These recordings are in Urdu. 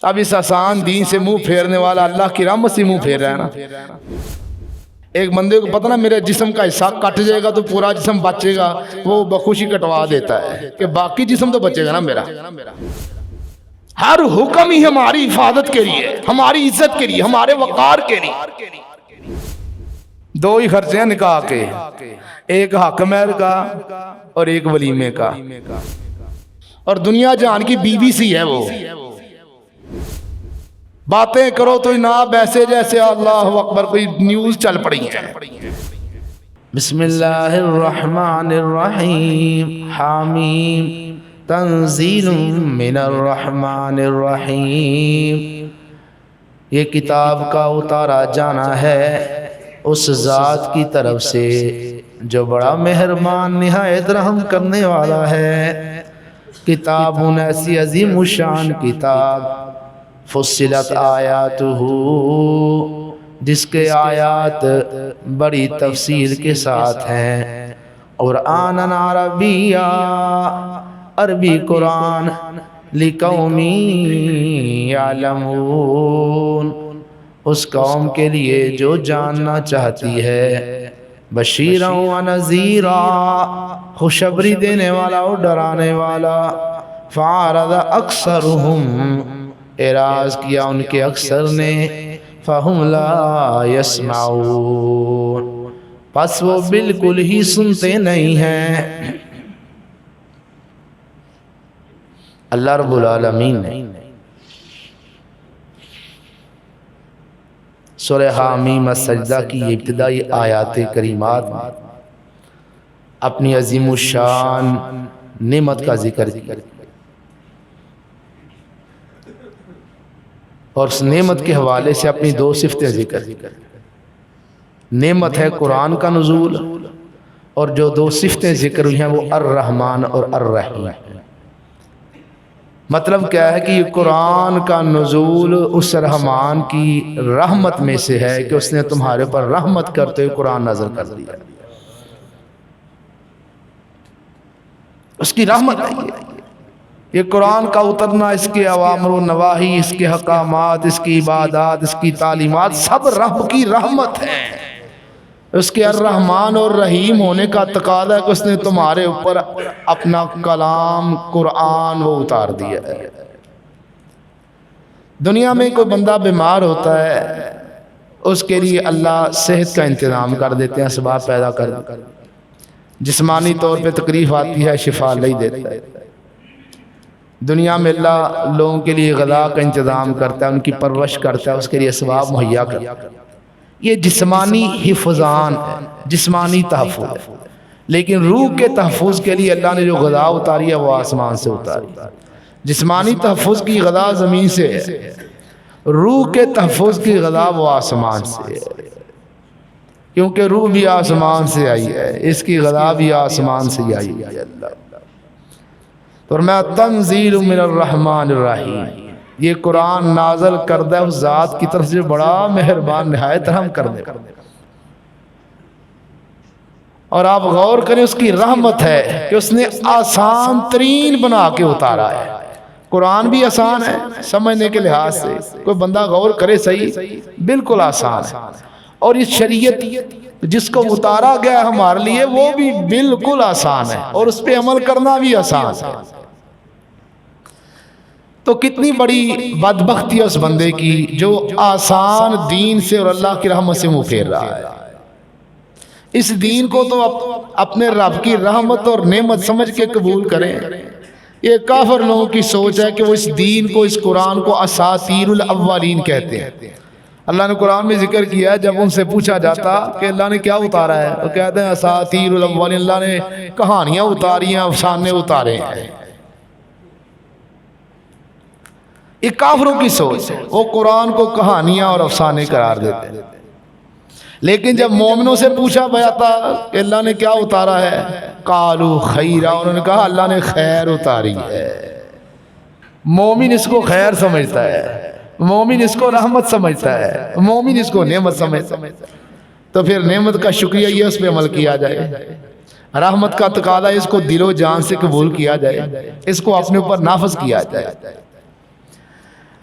اب اس آسان دین سے منہ پھیرنے والا اللہ کی رحمت سے منہ پھیر رہا ہے نا۔ ایک بندے کو پتہ نا میرے جسم کا حصہ کٹ جائے گا تو پورا جسم بچے گا، وہ بخوشی کٹوا دیتا ہے کہ باقی جسم تو بچے گا نا میرا۔ ہر حکم ہی ہماری حفاظت کے لیے، ہماری عزت کے لیے، ہمارے وقار کے لیے۔ دو ہی خرچے ہیں نکاح کے، ایک حق مہر کا اور ایک ولیمے کا، اور دنیا جہان کی بی بی سی ہے وہ۔ باتیں کرو تو جناب ایسے جیسے اللہ اکبر کوئی نیوز چل پڑی ہے۔ بسم اللہ الرحمن الرحیم، حامیم تنزیل من الرحمن الرحیم۔ یہ کتاب کا اتارا جانا ہے اس ذات کی طرف سے جو بڑا مہربان نہایت رحم کرنے والا ہے۔ کتاب ایسی عظیم الشان کتاب، فصلت آیاتہ، جس کے آیات بڑی تفصیل کے ساتھ ہیں، قرآن عربی، عربی قرآن، لقوم یعلمون، اس قوم کے لیے جو جاننا چاہتی ہے، بشیرا و نذیرا، خوشخبری دینے اور ڈرانے والا۔ فعرض اکثرهم، اعراض کیا ان کے اکثر نے، فہم لا یسمعون، پس وہ بالکل ہی سنتے نہیں ہیں۔ اللہ رب العالمین نے سورہ حامیم السجدہ کی یہ ابتدائی آیات کریمات میں اپنی عظیم الشان نعمت کا ذکر کیا، اور اس نعمت کے حوالے سے اپنی دو صفتیں ذکر کی۔ نعمت ہے قرآن کا نزول، اور جو دو صفتیں ذکر ہوئی ہیں وہ الرحمن اور الرحیم۔ مطلب کیا ہے کہ یہ قرآن کا نزول اس رحمان کی رحمت میں سے ہے کہ اس نے تمہارے پر رحمت کرتے ہوئے قرآن نازل کر دیا، اس کی رحمت ہے یہ قرآن کا اترنا، اس کے اوامر و نواہی، اس کے حکامات، اس کی عبادات، اس کی تعلیمات، سب رب کی رحمت ہے۔ اس کے الرحمن اور رحیم ہونے کا تقاضا ہے کہ اس نے تمہارے اوپر اپنا کلام قرآن وہ اتار دیا ہے۔ دنیا میں کوئی بندہ بیمار ہوتا ہے، اس کے لیے اللہ صحت کا انتظام کر دیتے ہیں، اسباب پیدا کر دیتے ہیں، جسمانی طور پہ تکلیف آتی ہے، شفا نہیں دیتا ہے۔ دنیا میں اللہ لوگوں کے لیے غذا کا انتظام کرتا ہے، ان کی پرورش کرتا ہے، اس کے لیے اسباب مہیا کرتا ہے۔ یہ جسمانی حفظان ہے، جسمانی تحفظ ہے، لیکن روح کے تحفظ کے لیے اللہ نے جو غذا اتاری ہے وہ آسمان سے اتاری۔ جسمانی تحفظ کی غذا زمین سے ہے، روح کے تحفظ کی غذا وہ آسمان سے ہے، کیونکہ روح بھی آسمان سے آئی ہے، اس کی غذا بھی آسمان سے آئی ہے۔ اللہ فرمایا تنزیل من الرحمن الرحیم، یہ قرآن نازل کردہ اس ذات کی طرف سے بڑا مہربان نہایت رحم کرنے والا۔ اور آپ غور کریں، اس کی رحمت ہے کہ اس نے آسان ترین بنا کے اتارا ہے۔ قرآن بھی آسان ہے سمجھنے کے لحاظ سے، کوئی بندہ غور کرے صحیح، بالکل آسان ہے، اور اس شریعت جس کو اتارا گیا ہمارے لیے وہ بھی بالکل آسان ہے، اور اس پہ عمل کرنا بھی آسان ہے۔ تو کتنی بڑی بدبختی ہے اس بندے کی جو آسان دین سے اور اللہ کی رحمت سے منہ پھیر رہا ہے۔ اس دین کو تو اپنے رب کی رحمت اور نعمت سمجھ کے قبول کریں۔ یہ کافر لوگوں کی سوچ ہے کہ وہ اس دین کو، اس قرآن کو اساطیر الاولین کہتے ہیں۔ اللہ نے قرآن میں ذکر کیا ہے، جب ان سے پوچھا جاتا کہ اللہ نے کیا اتارا ہے، وہ کہتے ہیں اساطیر الاولین، اللہ نے کہانیاں اتاری ہیں، افسانے اتارے ہیں۔ یہ کافروں کی سوچ ہے، وہ قرآن کو کہانیاں اور افسانے قرار دیتے ہیں۔ لیکن جب مومنوں سے پوچھا جاتا کہ اللہ نے کیا اتارا ہے، قالوا خیرا، انہوں نے کہا اللہ نے خیر اتاری ہے۔ مومن اس کو خیر سمجھتا ہے، مومن اس کو رحمت سمجھتا ہے، مومن اس کو نعمت سمجھتا ہے۔ تو پھر نعمت کا شکریہ یہ اس پہ عمل کیا جائے، رحمت کا تقاضا اس کو دل و جان سے قبول کیا جائے، اس کو اپنے اوپر نافذ کیا جائے۔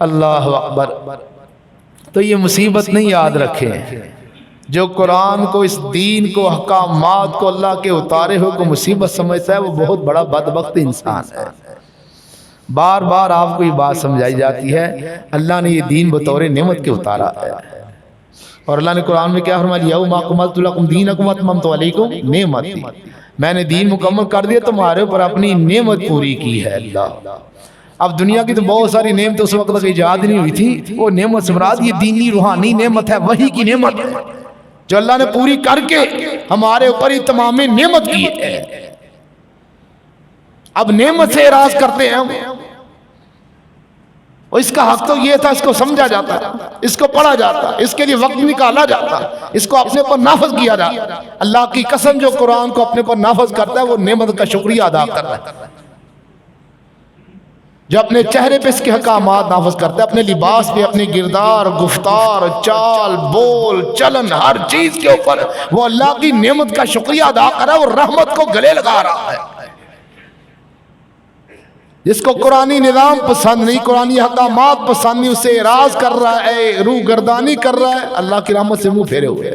اللہ اکبر. تو یہ مصیبت نہیں یاد رکھیں، جو قرآن کو، اس دین کو، احکامات کو اللہ کے اتارے ہو کو مصیبت سمجھتا ہے وہ بہت بڑا بدبخت انسان ہے. بار بار آپ کو یہ بات سمجھائی جاتی ہے، اللہ نے یہ دین بطور نعمت کے اتارا ہے. اور اللہ نے قرآن میں کیا فرمایا؟ یوم اکملت لکم دینکم واتممت علیکم نعمتی، میں نے دین مکمل کر دیا تمہارے اوپر اپنی نعمت پوری کی ہے. اللہ، اب دنیا کی تو بہت ساری نعمتیں اس وقت تک ایجاد نہیں ہوئی تھی، وہ نعمت سے مراد یہ دینی روحانی نعمت ہے، وحی کی نعمت ہے جو اللہ نے پوری کر کے ہمارے اوپر ہی تمام نعمت کی ہے. اب نعمت سے اعراض کرتے ہیں ہم. اور اس کا حق تو یہ تھا، اس کو سمجھا جاتا، اس کو پڑھا جاتا، اس کے لیے وقت نکالا جاتا، اس کو اپنے پر نافذ کیا جاتا. اللہ کی قسم جو قرآن کو اپنے پر نافذ کرتا ہے وہ نعمت کا شکریہ ادا کرتا ہے. جو اپنے چہرے پہ اس کے احکامات نافذ کرتا ہے، اپنے لباس پہ، اپنے کردار، گفتار، چال، بول، چلن، ہر چیز کے اوپر وہ اللہ کی نعمت کا شکریہ ادا کر رہا ہے، وہ رحمت کو گلے لگا رہا ہے. جس کو قرآنی نظام پسند نہیں، قرآنی احکامات پسند نہیں، اسے اعراض کر رہا ہے، روح گردانی کر رہا ہے، اللہ کی رحمت سے منہ پھیرے ہوئے.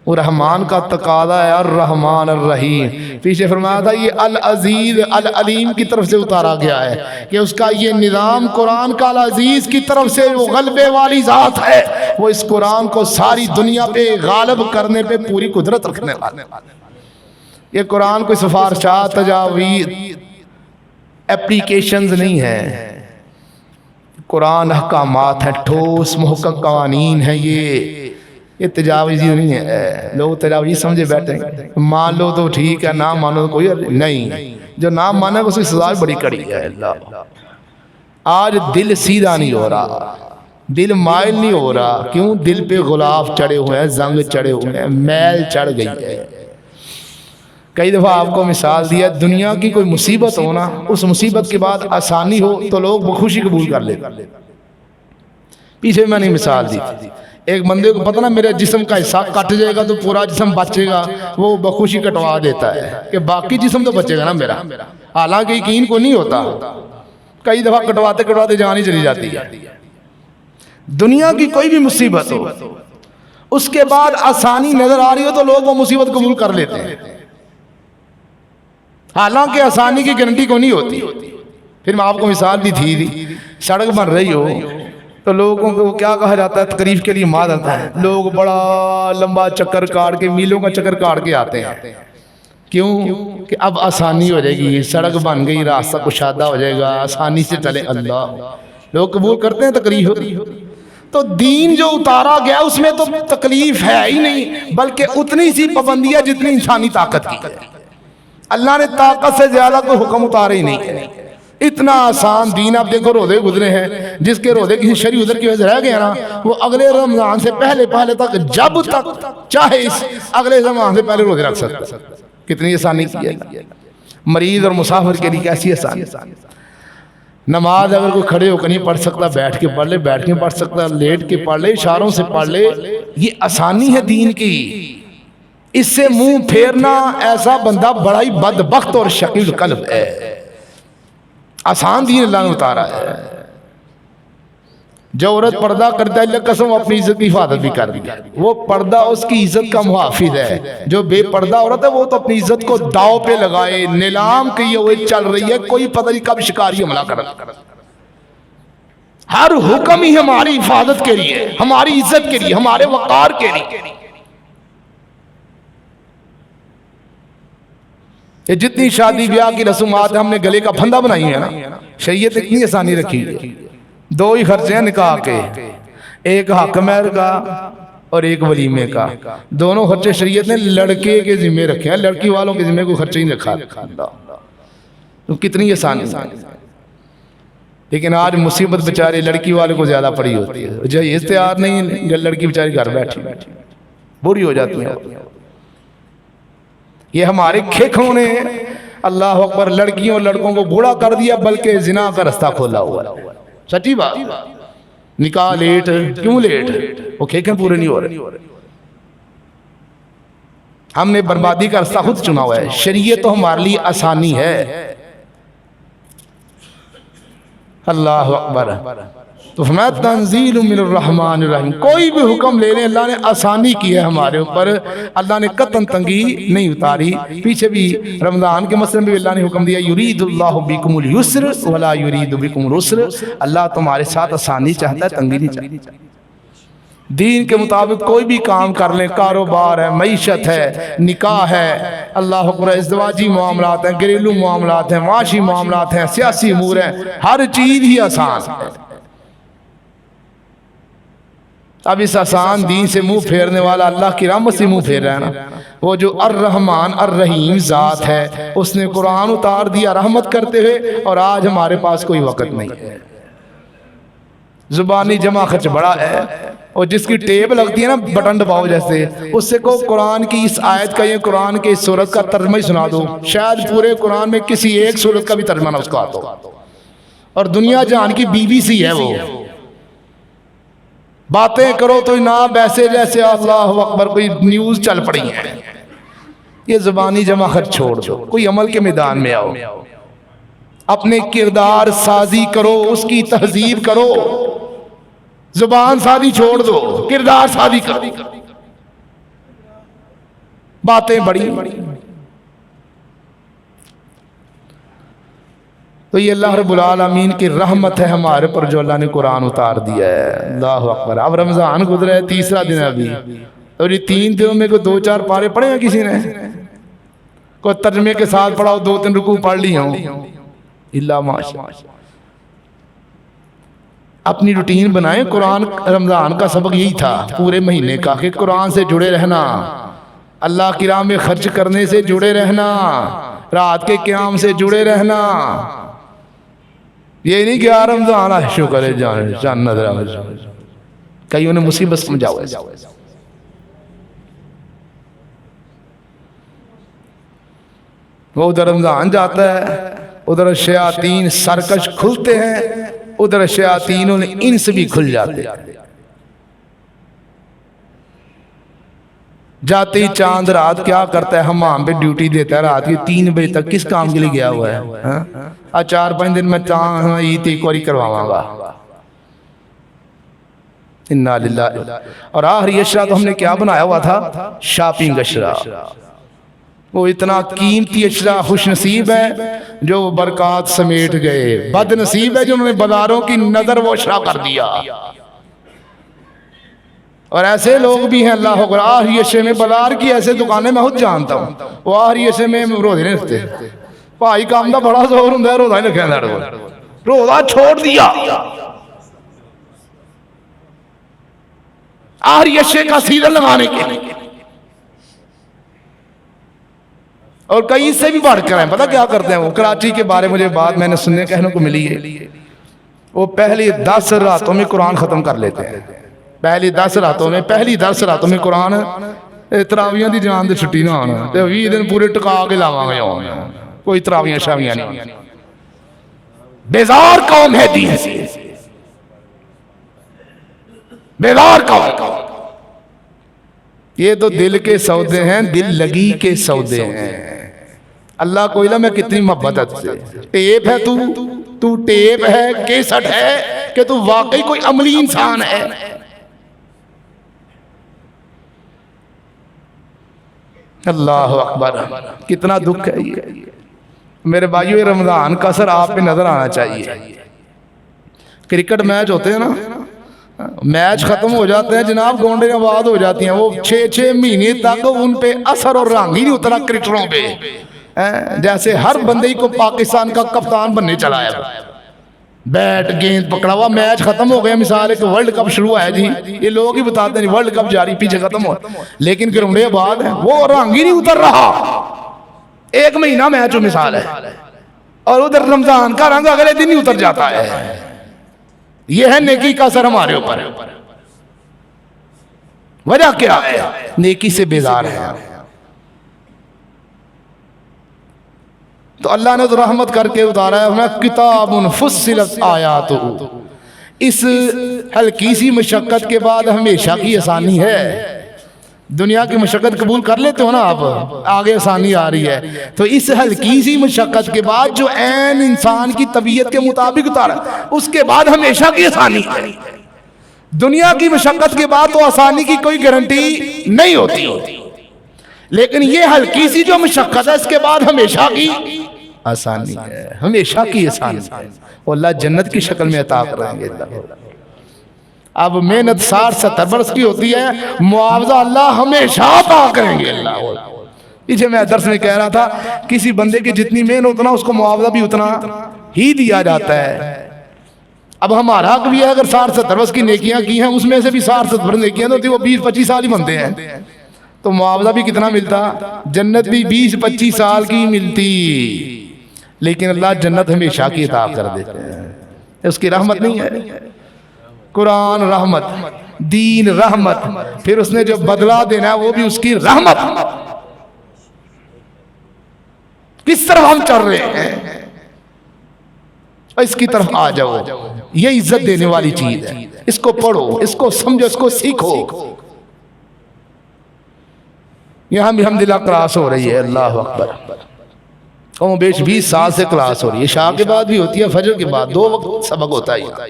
وہ رحمان کا تقاضا ہے، الرحمن الرحیم. پیچھے فرمایا تھا یہ العزیز العلیم کی طرف سے اتارا گیا ہے کہ اس کا یہ نظام قرآن کا العزیز کی طرف سے وہ غلبے والی ذات ہے، وہ اس قرآن کو ساری دنیا پہ غالب کرنے پہ پوری قدرت رکھنے والا. یہ قرآن کوئی سفارشات، تجاویز، اپلیکیشنز نہیں ہیں، قرآن احکامات ہیں، ٹھوس محکم قوانین ہیں. یہ تجاویز نہیں ہے. لوگ تجاویز سمجھے بیٹھے ہیں، مان لو تو ٹھیک ہے، نہ مانو تو کوئی نہیں. جو نہ مانے اس کی سزا بڑی کڑی ہے. اللہ، آج دل سیدھا نہیں ہو رہا، دل مائل نہیں ہو رہا. کیوں؟ دل پہ غلاف چڑھے ہوئے ہیں، زنگ چڑھے ہوئے ہیں، میل چڑھ گئی ہے. کئی دفعہ آپ کو مثال دیا، دنیا کی کوئی مصیبت ہو نا، اس مصیبت کے بعد آسانی ہو تو لوگ بخوشی قبول کر لیتے. پیچھے میں نے مثال دی تھی، ایک بندے کو پتہ نا میرے جسم کا حصہ کٹ جائے گا تو پورا جسم بچے گا، وہ بخوشی کٹوا دیتا ہے کہ باقی جسم تو بچے گا نا میرا. حالانکہ یقین کو نہیں ہوتا، کئی دفعہ کٹواتے کٹواتے جان ہی چلی جاتی ہے. دنیا کی کوئی بھی مصیبت ہو، اس کے بعد آسانی نظر آ رہی ہو تو لوگ وہ مصیبت قبول کر لیتے ہیں، حالانکہ آسانی کی گارنٹی کو نہیں ہوتی. پھر میں آپ کو مثال بھی تھی، سڑک بن رہی ہو تو لوگوں کو کیا کہا جاتا ہے؟ تقریب کے لیے ماد آتا ہے، لوگ بڑا لمبا چکر کاٹ کے، میلوں کا چکر کاٹ کے آتے ہیں. کیوں؟ کہ اب آسانی ہو جائے گی، سڑک بن گئی، راستہ کشادہ ہو جائے گا، آسانی سے چلے. اللہ، لوگ قبول کرتے ہیں تکلیف. تو دین جو اتارا گیا اس میں تو تکلیف ہے ہی نہیں، بلکہ اتنی سی پابندیاں جتنی انسانی طاقت کی ہے. اللہ نے طاقت سے زیادہ کوئی حکم اتارے ہی نہیں ہے. اتنا آسان دین. آپ دیکھو روزے گزرے ہیں، جس کے روزے کسی شرعی عذر کی وجہ سے رہ گیا نا، وہ اگلے رمضان سے پہلے تک، جب تک چاہے اس اگلے رمضان سے پہلے روزے رکھ سکتا ہے. کتنی آسانی کی ہے. مریض اور مسافر کے لیے کیسی آسانی. نماز اگر کوئی کھڑے ہو کر نہیں پڑھ سکتا، بیٹھ کے پڑھ لے، بیٹھ کے پڑھ سکتا لیٹ کے پڑھ لے، اشاروں سے پڑھ لے. یہ آسانی ہے دین کی. اس سے منہ پھیرنا ایسا بندہ بڑا ہی بدبخت اور شقی القلب ہے. آسان دین اللہ نے اتارا ہے. جو عورت پردہ کرتا ہے اللہ قسم اپنی عزت کی حفاظت بھی کر دیا، وہ پردہ اس کی عزت کا محافظ ہے. جو بے پردہ عورت ہے وہ تو اپنی عزت کو داؤ پہ لگائے، نیلام کیے ہوئے چل رہی ہے، کوئی پتہ نہیں کب شکاری حملہ کر. ہر حکم ہی ہماری حفاظت کے لیے، ہماری عزت کے لیے، ہمارے وقار کے لیے. یہ جتنی شادی بیاہ کی رسومات ہم نے گلے کا پھندا بنائی ہے نا، شریعت اتنی آسانی رکھی ہے. 2 ہی خرچے ہیں نکاح کے، ایک حق مہر کا اور ایک ولیمے کا. دونوں خرچے شریعت نے لڑکے کے ذمہ رکھے ہیں، لڑکی والوں کے ذمہ کوئی خرچہ ہی نہیں رکھا. تو کتنی آسانی. لیکن آج مصیبت بیچارے لڑکی والے کو زیادہ پڑی ہوتی ہے. جو یہ تیار نہیں، لڑکی بیچاری گھر بیٹھی بری ہو جاتی ہے. یہ ہمارے کھیکھوں نے اللہ اکبر لڑکیوں اور لڑکوں کو بوڑھا کر دیا، بلکہ زنا کا رستہ کھولا ہوا ہے. سچی بات. نکاح لیٹ، کیوں لیٹ؟ وہ کھیکھیں پورے نہیں ہو رہے. ہم نے بربادی کا رستہ خود چنا ہوا ہے. شریعت تو ہمارے لیے آسانی ہے. اللہ اکبر. تو فرمایا تنزیل من الرحمن الرحیم. کوئی بھی حکم لے لیں اللہ نے آسانی کی ہے ہمارے اوپر, اللہ نے قطعاً تنگی نہیں اتاری. پیچھے بھی رمضان کے مسئلے میں بھی اللہ نے حکم دیا یرید اللہ بکم اليسر ولا یرید بکم العسر. اللہ تمہارے ساتھ آسانی چاہتا ہے, تنگی نہیں چاہتا. دین کے مطابق کوئی بھی کام کر لیں, کاروبار ہے, معیشت ہے, نکاح ہے, اللہ اکبر, ازدواجی معاملات ہیں, گھریلو معاملات ہیں, معاشی معاملات ہیں, سیاسی امور ہیں, ہر چیز ہی آسان ہے. اب اس آسان دین سے منہ پھیرنے والا اللہ کی رحمت سے منہ پھیر رہا ہے نا. وہ جو الرحمن الرحیم ذات ہے اس نے قرآن اتار دیا رحمت کرتے ہوئے, اور آج ہمارے پاس کوئی وقت نہیں ہے. زبانی جمع خرچ بڑا ہے, اور جس کی ٹیپ لگتی ہے نا بٹن دباؤ جیسے, اس سے کو قرآن کی اس آیت کا یا قرآن کے اس سورت کا ترجمہ ہی سنا دو, شاید پورے قرآن میں کسی ایک سورت کا بھی ترجمہ نہ اس کا آتا ہو. اور دنیا جہان کی BBC ہے وہ. باتیں کرو تو نہ ویسے جیسے اللہ اکبر کوئی نیوز چل پڑی ہے. یہ زبانی جمع خرچ چھوڑ دو, کوئی عمل کے میدان میں آؤ, اپنے کردار سازی کرو, اس کی تہذیب کرو. زبان سازی چھوڑ دو, کردار سازی کرو. باتیں بڑی. تو یہ اللہ رب العالمین کی رحمت ہے ہمارے پر جو اللہ نے قرآن اتار دیا ہے. اللہ اکبر. اب رمضان گزرا ہے, تیسرا دن ہے ابھی, اور یہ 3 دنوں میں کوئی 2-4 پارے پڑھے ہیں کسی نے؟ کوئی ترجمے کے ساتھ پڑھاؤ, 2-3 رکوع پڑھ لی ہوں, اللہ ماشاء. اپنی روٹین بنائیں. قرآن رمضان کا سبق یہی تھا پورے مہینے کا کہ قرآن سے جڑے رہنا, اللہ کی راہ میں خرچ کرنے سے جڑے رہنا, رات کے قیام سے جڑے رہنا. یہ نہیں کہ رمضان ہے شکر ہے جان نظر آ جائے, کئیوں نے مصیبت سمجھا ہوا ہے. وہ ادھر رمضان جاتا ہے, ادھر شیاطین سرکش کھلتے ہیں, ادھر شیاطینوں نے ان سے بھی کھل جاتے. جاتے ہی چاند رات کیا کرتا ہے, حمام پہ ڈیوٹی دیتا ہے رات کی 3 بجے تک. کس کام کے لیے گیا ہوا ہے؟ 4-5 دن میں چاند عید ایک واری کرواواں گا. انا للہ. اور آخری اشرا تو ہم نے کیا بنایا ہوا تھا؟ شاپنگ اشرا. وہ اتنا قیمتی اشرا خوش نصیب ہے جو برکات سمیٹ گئے, بد نصیب ہے جنہوں نے بازاروں کی نظر وہ اشرا کر دیا. اور ایسے لوگ بھی ہیں اللہ اکبر, آخری اشرے میں بازار کی ایسے دکانیں میں خود جانتا ہوں, وہ آخری اشرے میں روزے نہیں رکھتے. بھائی کام کا بڑا زور ہوتا ہے, روزہ نہیں رکھا, روزہ چھوڑ دیا. آخری اشرے کا سیزن لگانے کے لیے. اور کئی سے بھی بڑھ کر ہیں, پتہ کیا کرتے ہیں وہ؟ کراچی کے بارے مجھے بات میں نے سننے کہنے کو ملی ہے, وہ پہلی 10 راتوں میں قرآن ختم کر لیتے ہیں. پہلی 10 راتوں میں قرآن, تراویاں دی جان دے چھٹی نہ آنا, 20 دن پورے ٹکا کے لاواں گے, کوئی تراویاں شاویاں نہیں. بیزار قوم ہے دین سے, بیزار قوم. یہ تو دل کے سودے ہیں, دل لگی کے سودے ہیں. اللہ کو علم ہے کتنی محبت سے. ٹیپ ہے تو ٹیپ ہے, کیسٹ ہے کہ تو واقعی کوئی عملی انسان ہے. اللہ اکبر. کتنا دکھ ہے یہ میرے بھائیو. رمضان کا اثر آپ پہ نظر آنا چاہیے. کرکٹ میچ ہوتے ہیں نا, میچ ختم ہو جاتے ہیں جناب, گونڈے آباد ہو جاتی ہیں, وہ 6 مہینے تک ان پہ اثر اور رنگ ہی نہیں اترا کرکٹروں پہ. جیسے ہر بندے کو پاکستان کا کپتان بننے چلا ہے, بیٹ گیند پکڑا ہوا, میچ ختم ہو گیا. مثال ایک ورلڈ کپ شروع ہے جی, یہ لوگ ہی بتاتے ہیں ورلڈ کپ جاری, پیچھے ختم ہو, لیکن گراؤنڈ آباد ہے وہ رنگ ہی نہیں اتر رہا. 1 مہینہ میچ ہو مثال ہے, اور ادھر رمضان کا رنگ اگلے دن ہی اتر جاتا ہے. یہ ہے نیکی کا اثر ہمارے اوپر. وجہ کیا ہے؟ نیکی سے بیزار ہے. تو اللہ نے تو رحمت کر کے اتارا ہے, میں کتاب فصلت آیاتہ. اس ہلکی سی مشقت کے بعد ہمیشہ کی آسانی ہے. دنیا کی مشقت قبول کر لیتے ہو نا آپ, آگے آسانی آ رہی ہے. تو اس ہلکی سی مشقت کے بعد جو عین انسان کی طبیعت کے مطابق اتارا, اس کے بعد ہمیشہ کی آسانی ہے. دنیا کی مشقت کے بعد تو آسانی کی کوئی گارنٹی نہیں ہوتی, لیکن یہ ہلکی سی جو مشقت ہے اس کے بعد ہمیشہ کی آسانی ہے, ہمیشہ کی آسانی ہے. وہ اللہ جنت کی شکل میں عطا کریں گے. اب محنت 60-70 برس کی ہوتی ہے, معاوضہ اللہ ہمیشہ عطا کریں گے. اللہ پیچھے میں درس میں کہہ رہا تھا, کسی بندے کی جتنی محنت ہوتا نا اس کو معاوضہ بھی اتنا ہی دیا جاتا ہے. اب ہمارا حق بھی ہے, اگر 60-70 برس کی نیکیاں کی ہیں اس میں سے بھی 60-70 نیکیاں ہوتی, وہ 20-25 سال ہی بنتے ہیں, تو معاوضہ بھی کتنا ملتا, جنت بھی 20-25 سال کی ملتی. لیکن اللہ جنت ہمیشہ کی عطا کر دیتے ہیں, اس کی رحمت نہیں ہے. قرآن رحمت, دین رحمت, پھر اس نے جو بدلہ دینا ہے وہ بھی اس کی رحمت. کس طرف ہم چل رہے ہیں, اس کی طرف آ جاؤ. یہ عزت دینے والی چیز ہے, اس کو پڑھو, اس کو سمجھو, اس کو سیکھو. یہاں بھی الحمدللہ کلاس ہو رہی ہے. اللہ اکبر. کم بیش 20 سال سے کلاس ہو رہی ہے, عشاء کے بعد بھی ہوتی ہے, فجر کے بعد 2 وقت سبق ہوتا ہے.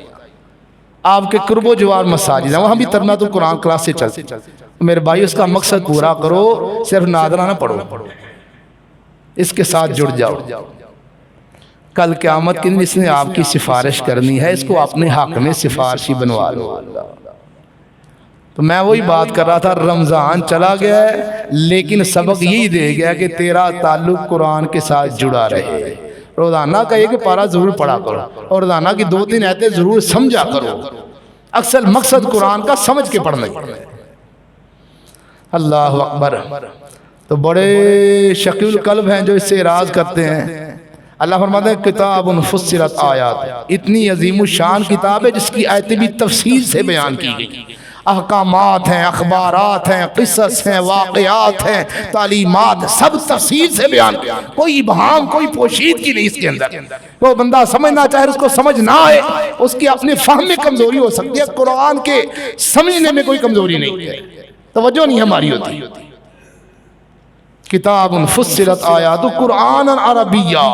آپ کے قرب و جوار مساجد ہیں, وہاں بھی تربیت القرآن کلاس سے چلتی. میرے بھائی اس کا مقصد پورا کرو, صرف نادرانہ پڑھو, اس کے ساتھ جڑ جاؤ. کل قیامت کے دن اس نے آپ کی سفارش کرنی ہے, اس کو اپنے حق میں سفارشی بنوا لو. تو میں وہی بات کر رہا تھا, رمضان چلا گیا ہے لیکن سبق یہی دے گیا کہ تیرا تعلق قرآن کے ساتھ جڑا رہے. روزانہ کا ایک پارہ ضرور پڑھا کرو, اور روزانہ کی 2-3 آیتیں ضرور سمجھا کرو. اکثر مقصد قرآن کا سمجھ کے پڑھنا. اللہ اکبر. تو بڑے شقی القلب ہیں جو اس سے اعراض کرتے ہیں. اللہ فرماتا ہے کتاب فصلت آیات, اتنی عظیم الشان کتاب ہے جس کی آیتیں بھی تفصیل سے بیان کی گئی. احکامات ہیں, اخبارات ہیں, قصص ہیں, واقعات ہیں, تعلیمات, سب تفصیل سے بیان. کوئی ابہام, کوئی پوشیدگی نہیں اس کے اندر. وہ بندہ سمجھنا چاہے اس کو سمجھ نہ آئے, اس کی اپنے فہم میں کمزوری ہو سکتی ہے, قرآن کے سمجھنے میں کوئی کمزوری نہیں ہے, توجہ نہیں ہماری ہوتی. کتاب فصلت آیات قرآن عربیہ,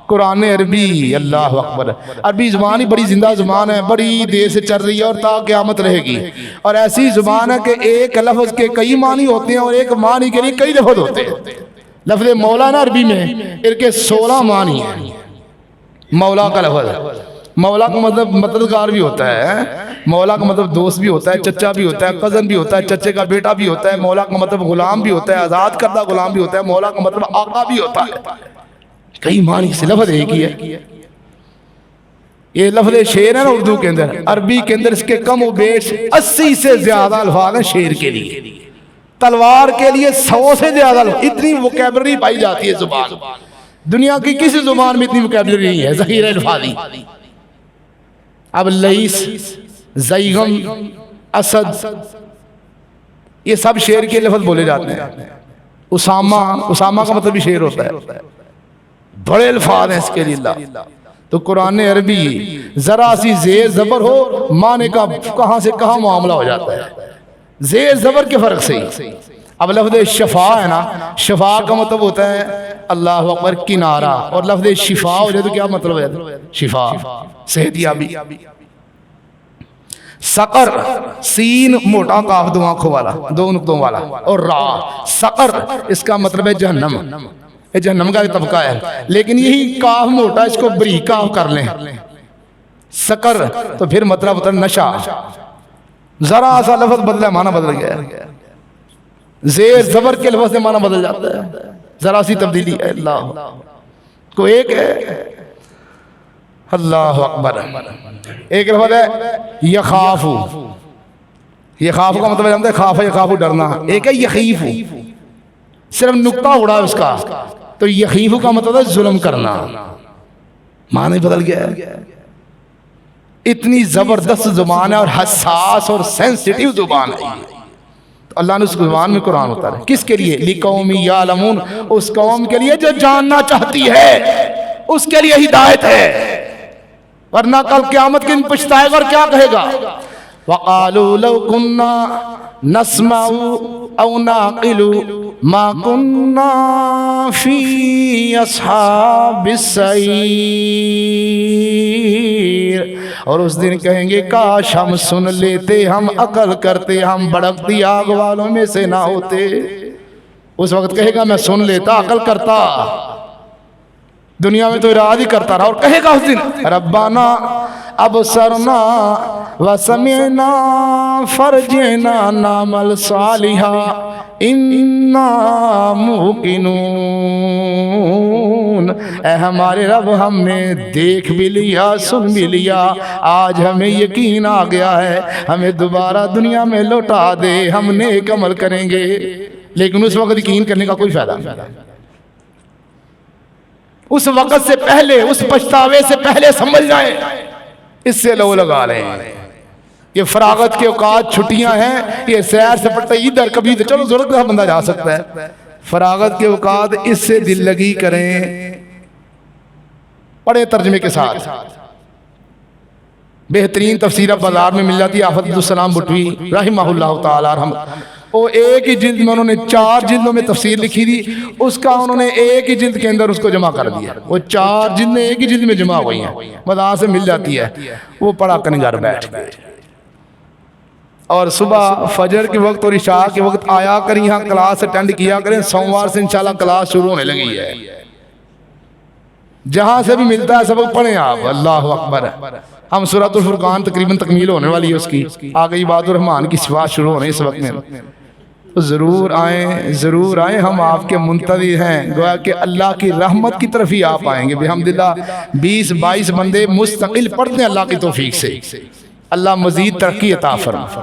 قرآن عربی. اللہ اکبر. عربی زبان ہی بڑی زندہ زبان ہے, بڑی دیر سے چل رہی ہے اور تا قیامت رہے گی. اور ایسی زبان ہے کہ ایک لفظ کے کئی معنی ہوتے ہیں اور ایک معنی کے لیے کئی لفظ ہوتے ہیں. لفظ مولا نا عربی میں ان کے 16 معنی ہیں. مولا کا لفظ, مولا کا مطلب مددگار بھی ہوتا ہے, مولا کا مطلب دوست بھی ہوتا ہے, چچا بھی ہوتا ہے, کزن بھی ہوتا ہے, چچے کا بیٹا بھی ہوتا ہے. مولا کا مطلب غلام بھی ہوتا ہے, آزاد کردہ غلام بھی ہوتا ہے. مولا کا مطلب آقا بھی ہوتا ہے. کئی معنی سے لفظ ایک ہی ہے. یہ لفظ شعر ہے نا اردو کے اندر, عربی کے اندر اس کے کم و بیش 80 سے زیادہ الفاظ ہیں شعر کے لیے. تلوار کے لیے 100 سے زیادہ. اتنی ووکیبلری پائی جاتی ہے زبان. دنیا کی کسی زبان میں اتنی ووکیبلری نہیں ہے, ذخیرہ الفاظی. اب لئیس, زیغم, اسد, یہ سب شعر کے لفظ بولے جاتے ہیں. اسامہ, اسامہ کا مطلب بھی شعر ہوتا ہے. بڑے الفاظ ہیں اس کے لیے. اللہ تو قرآن عربی ذرا سی زیر زبر ہو, معنی کا کہاں سے کہاں معاملہ ہو جاتا ہے, زیر زبر کے فرق سے ہی. اب لفظ شفا ہے نا, شفا کا مطلب ہوتا ہے اللہ اکبر کنارہ, اور لفظ شفا ہو جائے تو کیا مطلب ہے, شفا, صحت یابی. سقر, سین موٹا کاف 2 آنکھوں والا, 2 نقطوں والا, اور را. سقر اس کا مطلب ہے جہنم. یہ جہنم کا طبقہ ہے, لیکن یہی کاف موٹا, اس کو بریک کاف کر لیں سقر, تو پھر مطلب ہوتا ہے نشا. ذرا سا لفظ بدلا, معنی بدل گیا. زیر زبر کے لفظ سے معنی بدل جاتا ہے, ذرا سی تبدیلی ہے. اللہ کو ایک ہے. اللہ اکبر. ایک لفظ ہے یخافو, یخافو کا مطلب جانتے ہیں خاف یخافو ڈرنا. ایک ہے یخیفو, صرف نقطہ اڑا اس کا, تو یخیفو کا مطلب ہے ظلم کرنا. معنی بدل گیا ہے. اتنی زبردست زبان ہے اور حساس اور سینسٹیو زبان ہے. اللہ نے اس زبان میں قرآن اتارا. کس کے لیے؟ لِقَوْمِ یعلمون, اس قوم کے لیے جو جاننا چاہتی ہے, اس کے لیے ہدایت ہے. ورنہ کل قیامت کے دن پچھتائے گا اور کیا کہے گا, وقالوا لو كنا نسمع او نعقل ما كنا في اصحاب السعیر، اور اس دن کہیں گے کاش ہم سن لیتے، ہم عقل کرتے، ہم بھڑکتی آگ والوں میں سے نہ ہوتے۔ اس وقت کہے گا میں سن لیتا، عقل کرتا، دنیا میں تو اراد ہی کرتا رہا، اور کہے گا اس دن ربنا ابصرنا وسمعنا فرجعنا نعمل صالحا انا موقنون، اے ہمارے رب ہم نے دیکھ بھی لیا، سن بھی لیا، آج ہمیں یقین آ گیا ہے، ہمیں دوبارہ دنیا میں لوٹا دے، ہم نیک عمل کریں گے۔ لیکن اس وقت یقین کرنے کا کوئی فائدہ نہیں، اس وقت سے پہلے، اس پچھتاوے سے پہلے سمجھ جائیں، اس سے لو لگا لیں۔ یہ فراغت کے اوقات چھٹیاں ہیں، یہ سیر سے پڑتا ہے ادھر کبھی ادھر، چلو ضرورت کا بندہ جا سکتا ہے۔ فراغت کے اوقات اس سے دل لگی کریں، پڑھے ترجمے کے ساتھ۔ بہترین تفسیر اب بازار میں مل جاتی ہے، آفت عبدالسلام بٹوی رحمہ اللہ تعالی رحمہ، وہ ایک ہی جلد میں انہوں نے 4 جلدوں میں تفسیر لکھی تھی، اس کا انہوں نے ایک ہی جلد کے اندر اس کو جمع کر دیا، وہ 4 جلدیں ایک ہی جلد میں جمع ہوئی ہیں، بازار سے مل جاتی ہے، وہ پڑھا کرنے گھر بیٹھ گئے، اور صبح فجر کے وقت اور عشاء کے وقت آیا کریں، یہاں کلاس اٹینڈ کیا کریں، سوموار سے انشاءاللہ کلاس شروع ہونے لگی ہے، جہاں سے بھی ملتا ہے سبق پڑھیں آپ، اللہ اکبر۔ ہم سورۃ الفرقان تقریباً تکمیل ہونے والی ہے اس کی، آگے عباد الرحمن کی صفات شروع ہونے اس وقت میں، ضرور آئیں، ضرور آئیں، ہم آپ کے منتظر ہیں، گویا کہ اللہ کی رحمت کی طرف ہی آپ آئیں گے بحمداللہ۔ 20-22 بندے مستقل پڑھتے ہیں اللہ کی توفیق سے، اللہ مزید ترقی عطا فرمائے۔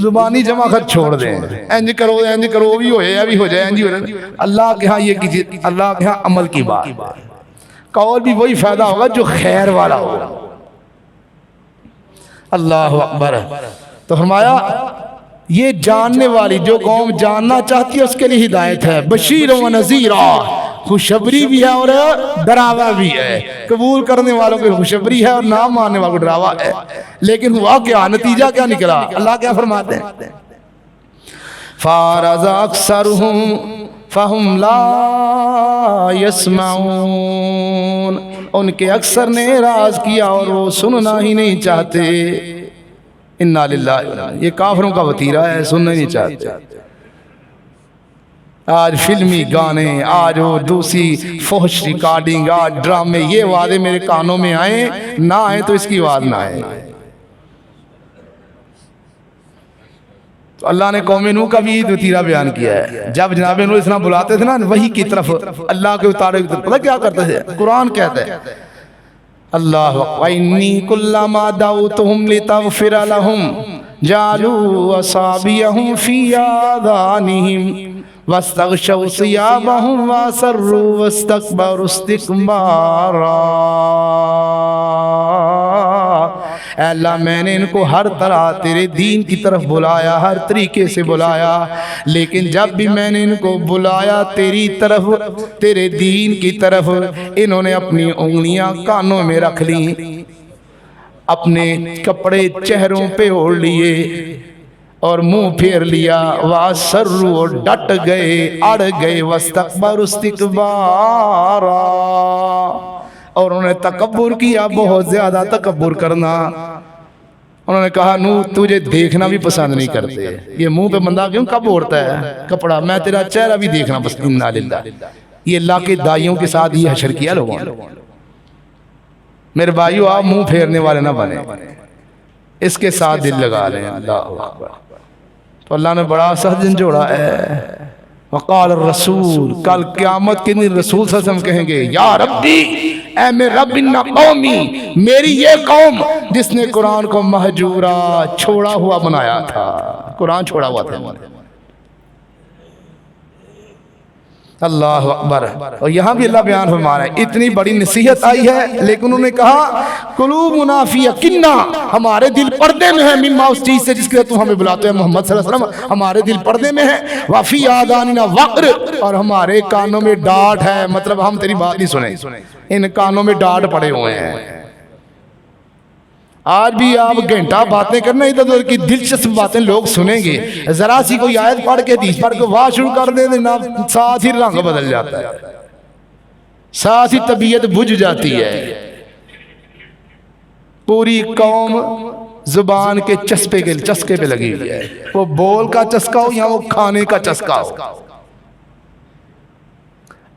زبانی جمع خط چھوڑ دیں، انج کرو وہ بھی ہو جائے، بھی ہو جائے، انج ہو جائے، اللہ کے ہاں یہ کیجیے، اللہ کے ہاں عمل کی بات، قول بھی وہی فائدہ ہوگا جو خیر والا ہوگا۔ اللہ اکبر۔ تو فرمایا یہ جاننے والی جو قوم جاننا چاہتی ہے اس کے لیے ہدایت ہے، بشیر و نذیرا، خوشخبری بھی ہے اور ڈراوا بھی ہے، قبول کرنے والوں کو خوشخبری ہے اور نہ ماننے والوں کو ڈراوا ہے۔ لیکن ہوا کیا، نتیجہ کیا نکلا، اللہ کیا فرماتے ہیں، فَأَعْرَضَ أَكْثَرُهُمْ فَهُمْ لَا يَسْمَعُونَ، ان کے اکثر نے اعراض کیا اور وہ سننا ہی نہیں چاہتے۔ اِنَّا لِلَّهِ، یہ کافروں کا وتیرہ ہے، سننا ہی نہیں چاہتے۔ آج فلمی گانے، آج وہ دوسری فحش ریکارڈنگ، آج ڈرامے، یہ وعدے میرے کانوں میں آئیں نہ آئیں تو اس کی آواز نہ آئے۔ تو اللہ نے قوم نوح کا بھی وتیرہ بیان کیا ہے، جب جناب نوح اس طرح بلاتے تھے نا وحی کی طرف، اللہ کے اتارے کی طرف، پتہ کیا کرتے تھے، قرآن کہتا ہے اللہ وَإِنِّي كُلَّمَا دَعَوْتُهُمْ لِتَغْفِرَ لَهُمْ جَعَلُوا أَصَابِعَهُمْ فِي آذَانِهِمْ وَاسْتَغْشَوْا ثِيَابَهُمْ وَأَصَرُّوا وَاسْتَكْبَرُوا اسْتِكْبَارًا۔ اے اللہ میں نے ان کو ہر طرح تیرے دین کی طرف بلایا، ہر طریقے سے بلایا، لیکن جب بھی میں نے ان کو بلایا تیری طرف، تیرے دین کی طرف، انہوں نے اپنی انگلیاں کانوں میں رکھ لیں، اپنے کپڑے چہروں پہ اوڑھ لیے اور منہ پھیر لیا، وَأَصَرُّوا، اور ڈٹ گئے، اڑ گئے، وَاسْتَكْبَرُوا اسْتِكْبَارًا، اور انہوں نے تکبر کیا، بہت زیادہ تکبر کرنا۔ انہوں نے کہا نوح تجھے دیکھنا بھی پسند نہیں کرتے، یہ منہ پہ بندہ کیوں کب اوڑھتا ہے کپڑا، میں تیرا چہرہ بھی دیکھنا پسند، اِنَّا لِلَّهِ۔ یہ اللہ کے دائیوں کے ساتھ یہ حشر کیا لوگوں نے۔ میرے بھائیو آپ منہ پھیرنے والے نہ بنے، اس کے ساتھ دل لگا لیں، اللہ اکبر۔ تو اللہ نے بڑا سخت دن جوڑا ہے، وقال الرسول، کل قیامت کے دن رسول صلی اللہ علیہ وسلم کہیں گے یا ربی، اے میرے رب، ان قومی، میری یہ قوم جس نے قرآن کو مہجورا، چھوڑا ہوا بنایا تھا، قرآن چھوڑا ہوا تھا۔ اللہ اکبر۔ اور یہاں بھی اللہ بیان فرما رہا ہے، اتنی بڑی نصیحت آئی ہے لیکن انہوں نے کہا قلوبنا فی اکنہ، ہمارے دل پردے میں ہے، مما، اس چیز سے جس کے تم ہمیں بلاتے ہیں محمد صلی اللہ علیہ وسلم، ہمارے دل پردے میں ہے، وفی آذاننا وقر، اور ہمارے کانوں میں ڈاٹ ہے، مطلب ہم تیری بات نہیں سنیں، ان کانوں میں ڈاٹ پڑے ہوئے ہیں۔ آج بھی آپ گھنٹہ باتیں کرنا ادھر ادھر کی دلچسپ باتیں لوگ سنیں گے، ذرا سی کوئی آیت پڑھ کے حدیث پڑھ کے واہ شروع کر دیں دینا، ساتھ ہی رنگ بدل جاتا ہے، ساتھ ہی طبیعت بجھ جاتی ہے۔ پوری قوم زبان کے چسکے پہ لگی ہوئی ہے، وہ بول کا چسکا ہو یا وہ کھانے کا چسکا ہو۔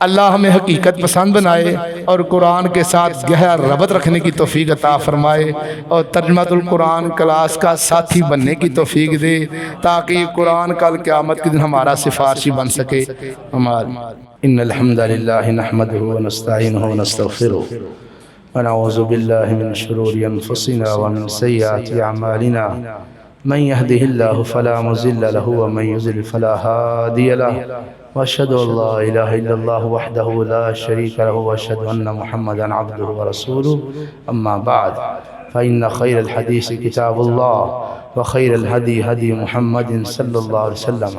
اللہ ہمیں حقیقت پسند بنائے اور قرآن کے ساتھ گہرا ربط رکھنے کی توفیق عطا فرمائے، اور ترجمۃ القرآن کلاس کا ساتھی بننے کی توفیق دے، تاکہ یہ قرآن کل قیامت کے دن ہمارا سفارشی بن سکے۔ ان الحمد للہ نحمدہ ونستعینہ ونستغفرہ ونعوذ باللہ من شرور انفسنا ومن سیئات اعمالنا، من يهده الله فلا مضل له ومن يضلل فلا هادي له، واشهد ان لا اله الا الله وحده لا شريك له، واشهد ان محمدا عبده ورسوله، اما بعد فان خير الحديث كتاب الله وخير الهدي هدي محمد صلى الله عليه وسلم،